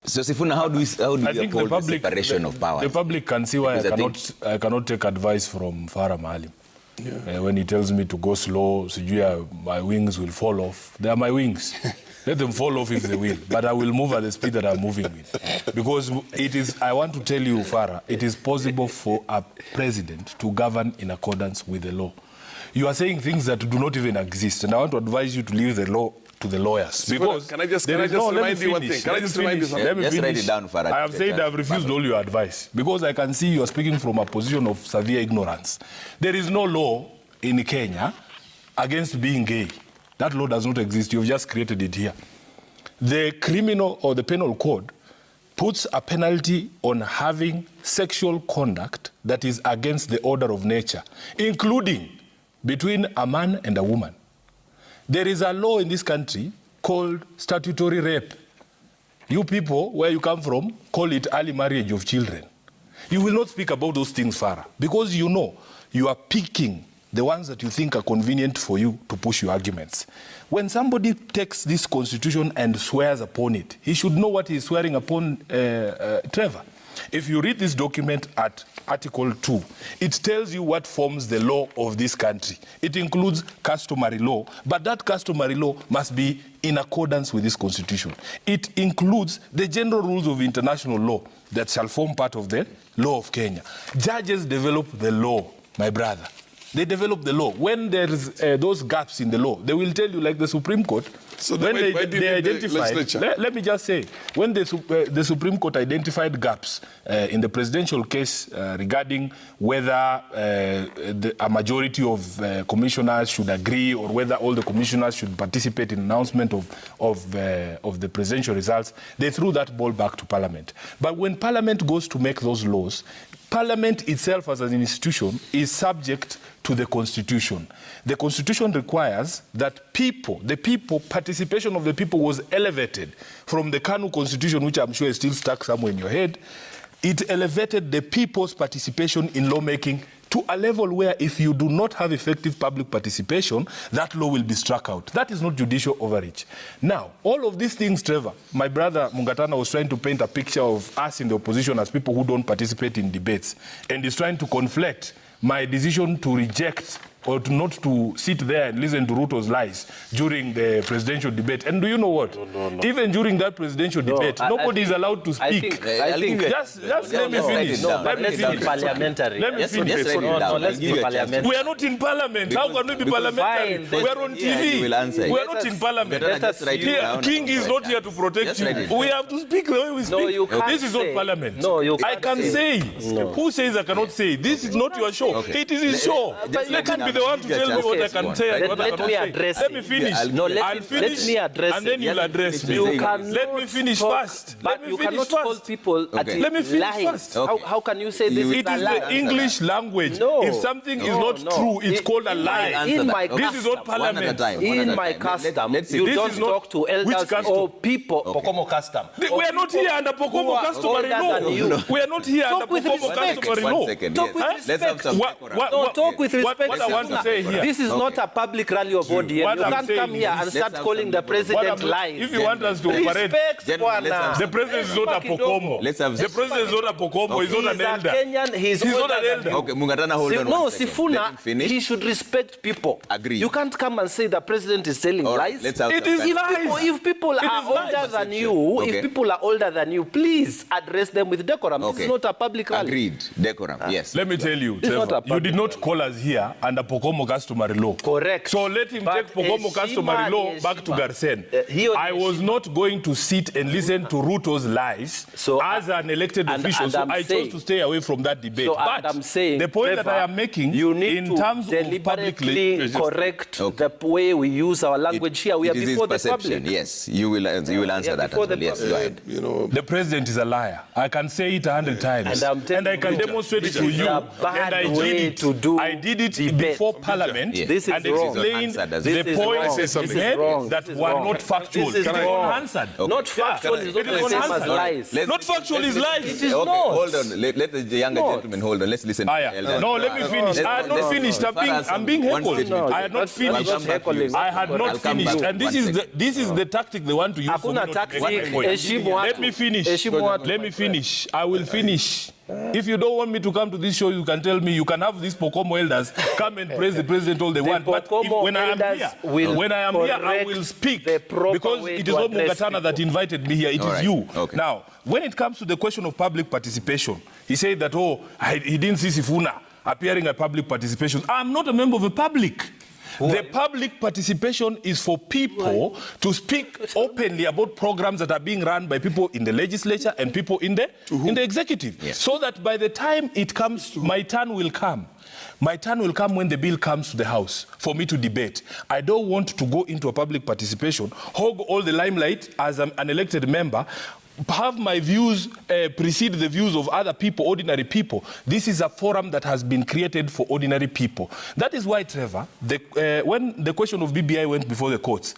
So Sifuna, how do you uphold the separation of powers? The public can see why I cannot take advice from Farah Maalim. Yeah. When he tells me to go slow, my wings will fall off. They are my wings. Let them fall off if they will. But I will move at the speed that I'm moving with. Because it is, I want to tell you, Farah, it is possible for a president to govern in accordance with the law. You are saying things that do not even exist. And I want to advise you to leave the law to the lawyers. Because can I just remind you one thing? Can I just remind you something? Let me write it down, Farah. I have said I have refused all your advice. Because I can see you are speaking from a position of severe ignorance. There is no law in Kenya against being gay. That law does not exist. You've just created it here. The criminal or the penal code puts a penalty on having sexual conduct that is against the order of nature, including between a man and a woman. There is a law in this country called statutory rape. You people, where you come from, call it early marriage of children. You will not speak about those things, Farah, because you know you are picking the ones that you think are convenient for you to push your arguments. When somebody takes this constitution and swears upon it, he should know what he's swearing upon, Trevor. If you read this document at Article 2, it tells you what forms the law of this country. It includes customary law, but that customary law must be in accordance with this constitution. It includes the general rules of international law that shall form part of the law of Kenya. Judges develop the law, my brother. They develop the law. When there's those gaps in the law, they will tell you, like the Supreme Court, so when they identified, let me just say, when the Supreme Court identified gaps in the presidential case regarding whether a majority of commissioners should agree or whether all the commissioners should participate in announcement of the presidential results, they threw that ball back to Parliament. But when Parliament goes to make those laws, Parliament itself as an institution is subject to the Constitution. The Constitution requires that participation of the people was elevated from the Kanu Constitution, which I'm sure is still stuck somewhere in your head. It elevated the people's participation in lawmaking to a level where if you do not have effective public participation, that law will be struck out. That is not judicial overreach. Now, all of these things, Trevor, my brother Mungatana was trying to paint a picture of us in the opposition as people who don't participate in debates, and is trying to conflate my decision to reject or not to sit there and listen to Ruto's lies during the presidential debate. And do you know what? No. Even during that presidential debate, nobody is allowed to speak. I think just let me finish. Let me finish. Parliamentary. Let me finish. Let's be parliamentary. We are not in Parliament. How can we be parliamentary? We are on TV. We are not in Parliament. King is not here to protect you. We have to speak the way we speak. This is not Parliament. No, you can't. I can say. Who says I cannot say? This is not your show. It is his show. Let him be the one to tell me what I can say and what I cannot say. Let me finish. I'll finish, let me address and then you'll address me. Let me finish first. But you cannot call people let me finish first. How can you say this is a lie? It is the English language. No. If something is not true, it's called a lie. This is not Parliament. In my custom, you don't talk to elders or people. Pokomo custom. We are not here under Pokomo customary law. We are not here under Pokomo customary law. Talk with respect. Talk with respect. What I want to say here. This is not a public rally of body. You can't come here and start calling the president lies. If you want us to operate, the president is not a Pokomo. The president is not a Pokomo. He's not an elder. Kenyan, he's not an elder. Okay, Mungatana, hold on. No, Sifuna, he should respect people. Agree. You can't come and say the president is telling lies. It is lies. If people are older than you, if people are older than you, please address them with decorum. This is not a public rally. Agreed. Decorum, yes. Let me tell you, Trevor, you did not call us here under Pokomo customary law. Correct. So let him take Pokomo customary law back to Garsen. I was not going to sit and listen to Ruto's lies as an elected official, so I chose to stay away from that debate. So but I'm saying, the point that I am making, you need in to terms of publicly correct the way we use our language here. We are before the public. Yes, you will answer that. Yes, go ahead. The president is a liar. I can say it 100 times, and I can demonstrate it to you. And I did it. I did it before. before Parliament and explained the points made that were not factual. This is unanswered. Not factual is not the same as lies. Not factual is lies. It is not. Hold on. Let the younger gentleman hold on. Let's listen. No, let me finish. I had not finished. I'm being heckled. I had not finished. I had not finished. And this is the tactic they want to use. Let me finish. Let me finish. I will finish. If you don't want me to come to this show, you can tell me. You can have these Pokomo elders come and praise the president all they want. But when I am here, I will speak because it is not Mugatana that invited me here. It is you. Okay. Now, when it comes to the question of public participation, he said that he didn't see Sifuna appearing at public participation. I'm not a member of the public. The public participation is for people to speak openly about programs that are being run by people in the legislature and people in the executive. Yes. So that by the time it comes, my turn will come. My turn will come when the bill comes to the House for me to debate. I don't want to go into a public participation, hog all the limelight as an elected member, have my views precede the views of other people, ordinary people. This is a forum that has been created for ordinary people. That is why, Trevor, when the question of BBI went before the courts,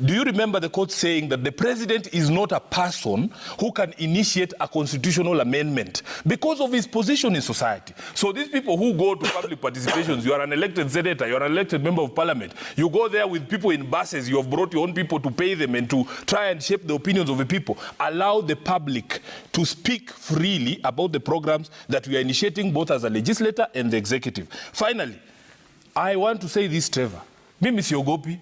do you remember the court saying that the president is not a person who can initiate a constitutional amendment because of his position in society? So these people who go to public participations, you are an elected senator, you are an elected member of parliament, you go there with people in buses, you have brought your own people to pay them and to try and shape the opinions of the people. Allow the public to speak freely about the programs that we are initiating both as a legislator and the executive. Finally, I want to say this, Trevor. Mimi siogopi.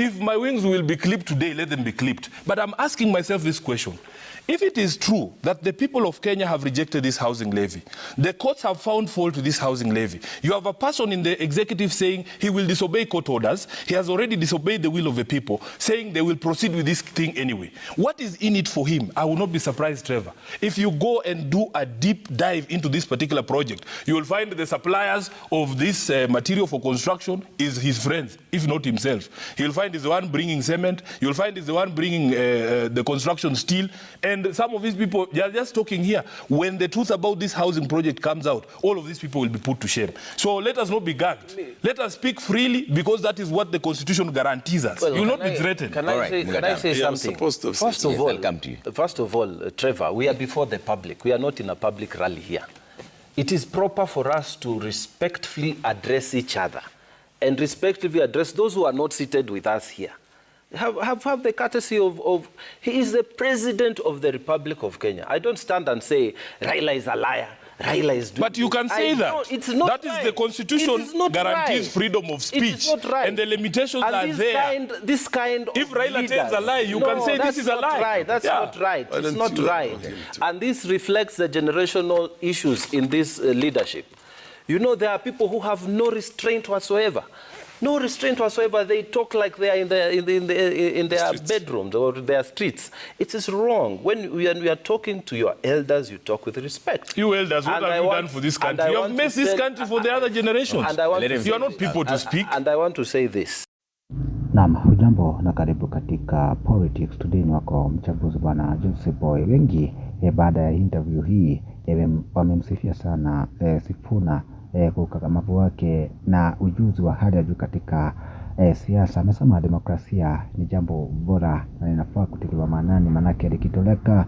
If my wings will be clipped today, let them be clipped. But I'm asking myself this question. If it is true that the people of Kenya have rejected this housing levy, the courts have found fault with this housing levy, you have a person in the executive saying he will disobey court orders, he has already disobeyed the will of the people, saying they will proceed with this thing anyway. What is in it for him? I will not be surprised, Trevor. If you go and do a deep dive into this particular project, you will find the suppliers of this material for construction is his friends, if not himself. You'll find he's the one bringing cement, you'll find he's the one bringing the construction steel, and some of these people, they are just talking here. When the truth about this housing project comes out, all of these people will be put to shame. So let us not be gagged. Let us speak freely because that is what the Constitution guarantees us. You will not be threatened. Can I say something? First of all, Trevor, we are before the public. We are not in a public rally here. It is proper for us to respectfully address each other and respectfully address those who are not seated with us here. Have the courtesy of he is the president of the Republic of Kenya. I don't stand and say Raila is a liar. Raila is doing. But you can say that. It's not that is the Constitution guarantees freedom of speech. It is not right. And the limitations are there. This kind of if Raila tells a lie, you can say this is a lie. Right. That's not right. It's not right. And this reflects the generational issues in this leadership. You know, there are people who have no restraint whatsoever. No restraint whatsoever. They talk like they are in their bedrooms or their streets. It is wrong. When we are talking to your elders, you talk with respect. You elders, what have you done for this country? You have messed this country for the other generations. You are not people to speak. And I want to say this. Naam, hujambo na karibu katika Politics Today. Ni wako mchambuzi bwana Judicial. Wengi baada ya interview hii wamemsifia sana Sifuna kwa ukakamavu wake na ujuzi wa hali ya juu katika siasa. Amesema demokrasia ni jambo bora na inafaa kutiliwa maanani, manake likitoleka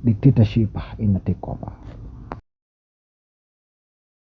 dictatorship ina take over.